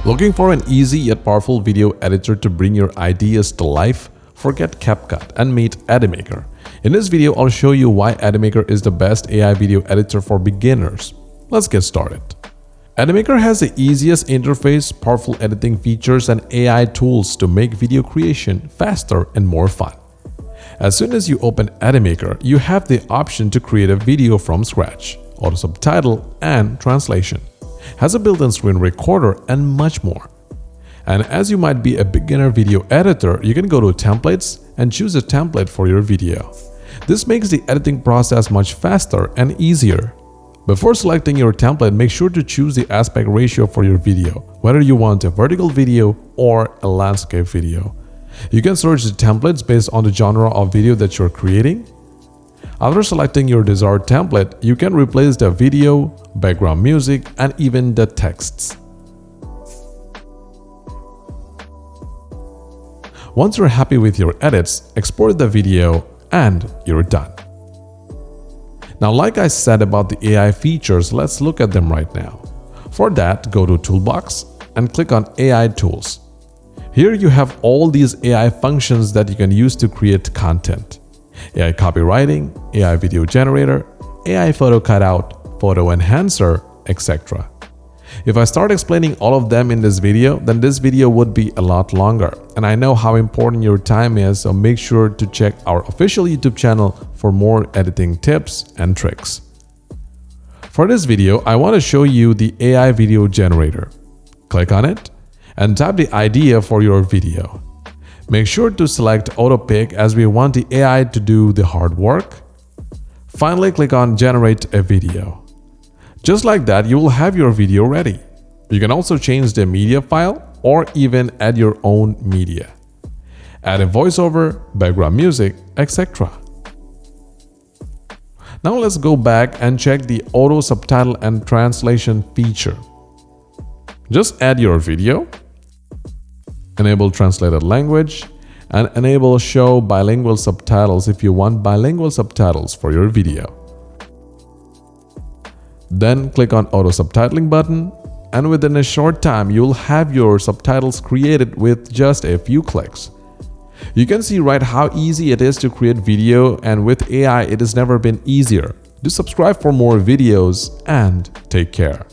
Looking for an easy yet powerful video editor to bring your ideas to life? Forget CapCut and meet Edimakor. In this video, I'll show you why Edimakor is the best AI video editor for beginners. Let's get started. Edimakor has the easiest interface, powerful editing features, and AI tools to make video creation faster and more fun. As soon as you open Edimakor, you have the option to create a video from scratch, auto subtitle, and translation. Has a built-in screen recorder, and much more. And as you might be a beginner video editor, you can go to Templates and choose a template for your video. This makes the editing process much faster and easier. Before selecting your template, make sure to choose the aspect ratio for your video, whether you want a vertical video or a landscape video. You can search the templates based on the genre of video that you're creating. After selecting your desired template, you can replace the video, background music, and even the texts. Once you're happy with your edits, export the video and you're done. Now, like I said about the AI features, let's look at them right now. For that, go to Toolbox and click on AI Tools. Here you have all these AI functions that you can use to create content. AI copywriting, AI video generator, AI photo cutout, photo enhancer, etc. If I start explaining all of them in this video, then this video would be a lot longer. And I know how important your time is, so make sure to check our official YouTube channel for more editing tips and tricks. For this video, I want to show you the AI video generator. Click on it and type the idea for your video. Make sure to select Auto Pick as we want the AI to do the hard work. Finally, click on Generate a Video. Just like that, you will have your video ready. You can also change the media file or even add your own media. Add a voiceover, background music, etc. Now let's go back and check the auto subtitle and translation feature. Just add your video, enable translated language, and enable show bilingual subtitles if you want bilingual subtitles for your video. Then click on auto subtitling button, and within a short time you'll have your subtitles created with just a few clicks. You can see right how easy it is to create video, and with AI it has never been easier. Do subscribe for more videos and take care.